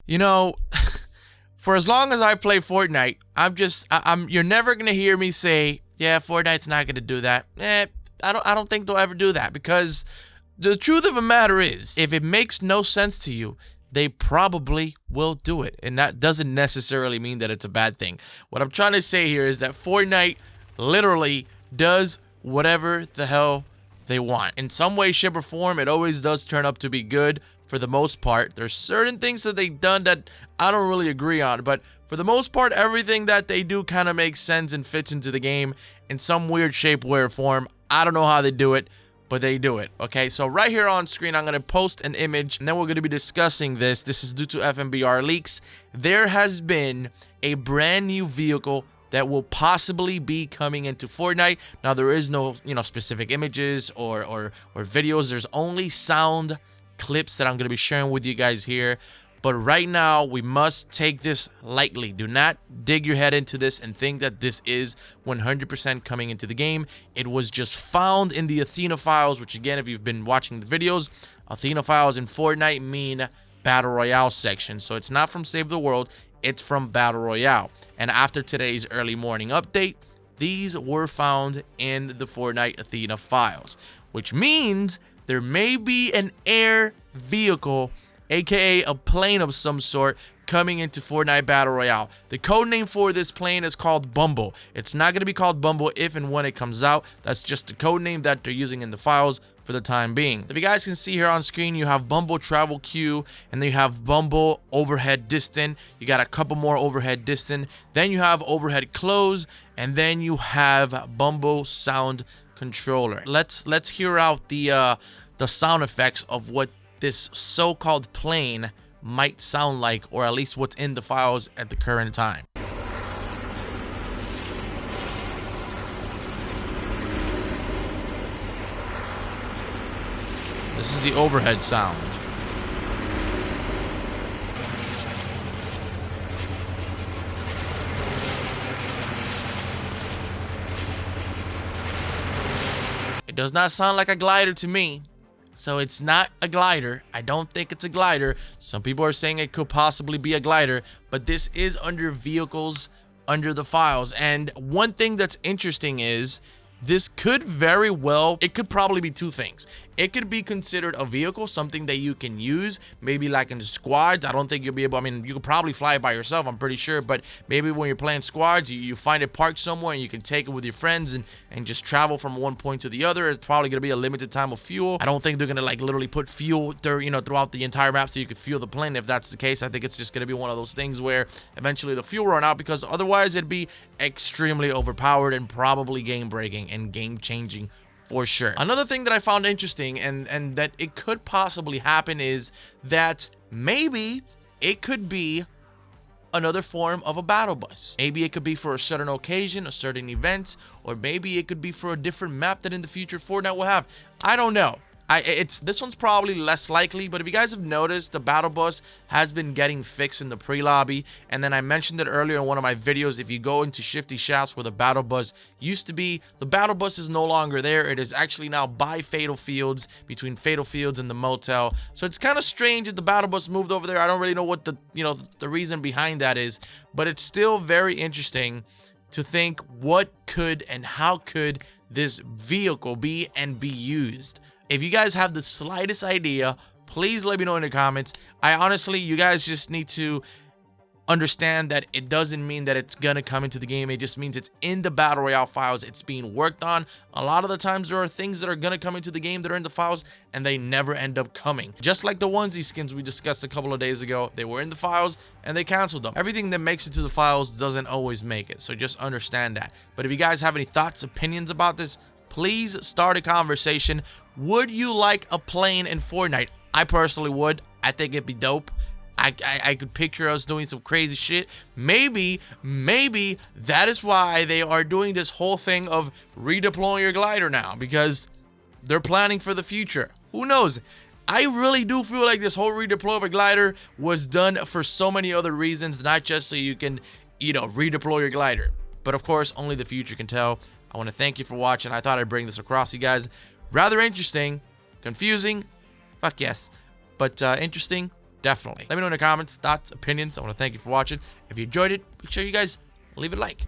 You know, for as long as I play Fortnite, you're never gonna hear me say, yeah, Fortnite's not gonna do that. I don't think they'll ever do that, because the truth of the matter is, if it makes no sense to you, they probably will do it. And that doesn't necessarily mean that it's a bad thing. What I'm trying to say here is that Fortnite literally does whatever the hell they want. In some way, shape, or form, it always does turn up to be good for the most part. There's certain things that they've done that I don't really agree on, but for the most part, everything that they do kind of makes sense and fits into the game in some weird shape, way, or form. I don't know how they do it, but they do it. Okay, so right here on screen, I'm going to post an image, and then we're going to be discussing this. This is due to FMBR leaks. There has been a brand new vehicle that will possibly be coming into Fortnite. Now, there is no, specific images or videos. There's only sound clips that I'm going to be sharing with you guys here. But right now, we must take this lightly. Do not dig your head into this and think that this is 100% coming into the game. It was just found in the Athena files, which again, if you've been watching the videos, Athena files in Fortnite mean Battle Royale section. So it's not from Save the World, it's from Battle Royale. And after today's early morning update, these were found in the Fortnite Athena files, which means there may be an air vehicle, aka a plane of some sort, coming into Fortnite Battle Royale. The code name for this plane is called Bumble. It's not going to be called Bumble if and when it comes out. That's just the code name that they're using in the files for the time being. If you guys can see here on screen, you have Bumble Travel Queue, and then you have Bumble Overhead Distant. You got a couple more Overhead Distant. Then you have Overhead Close, and then you have Bumble Sound Controller. Let's hear out the sound effects of what this so-called plane might sound like, or at least what's in the files at the current time. This is the overhead sound. It does not sound like a glider to me. So it's not a glider. I don't think it's a glider. Some people are saying it could possibly be a glider, but this is under vehicles under the files. And one thing that's interesting is this could very well, it could probably be two things. It could be considered a vehicle, something that you can use, maybe like in squads. I don't think you'll be able, I mean, you could probably fly it by yourself, I'm pretty sure, but maybe when you're playing squads, you find it parked somewhere and you can take it with your friends and just travel from one point to the other. It's probably going to be a limited time of fuel. I don't think they're going to like literally put fuel there, throughout the entire map so you could fuel the plane. If that's the case, I think it's just going to be one of those things where eventually the fuel run out, because otherwise it'd be extremely overpowered and probably game breaking and game changing for sure. Another thing that I found interesting and that it could possibly happen is that maybe it could be another form of a battle bus. Maybe it could be for a certain occasion, a certain event, or maybe it could be for a different map that in the future Fortnite will have. I don't know. This one's probably less likely, but if you guys have noticed, the battle bus has been getting fixed in the pre-lobby, and then I mentioned it earlier in one of my videos. If you go into Shifty Shafts where the battle bus used to be, the battle bus is no longer there. It is actually now by Fatal Fields, between Fatal Fields and the motel. So it's kind of strange that the battle bus moved over there. I don't really know what the reason behind that is, but it's still very interesting to think what could and how could this vehicle be and be used. If you guys have the slightest idea, please let me know in the comments. You guys just need to understand that it doesn't mean that it's gonna come into the game. It just means it's in the Battle Royale files. It's being worked on. A lot of the times there are things that are gonna come into the game that are in the files and they never end up coming. Just like the onesie skins we discussed a couple of days ago. They were in the files and they canceled them. Everything that makes it to the files doesn't always make it. So just understand that. But if you guys have any thoughts, opinions about this, please start a conversation. Would you like a plane in Fortnite? I personally would. I think it'd be dope. I could picture us doing some crazy shit. Maybe that is why they are doing this whole thing of redeploying your glider now, because they're planning for the future. Who knows? I really do feel like this whole redeploy of a glider was done for so many other reasons, not just so you can, redeploy your glider. But of course, only the future can tell. I want to thank you for watching. I thought I'd bring this across you guys. Rather interesting, confusing, fuck yes, but interesting. Definitely. Let me know in the comments, thoughts, opinions. I want to thank you for watching. If you enjoyed it, make sure you guys leave a like.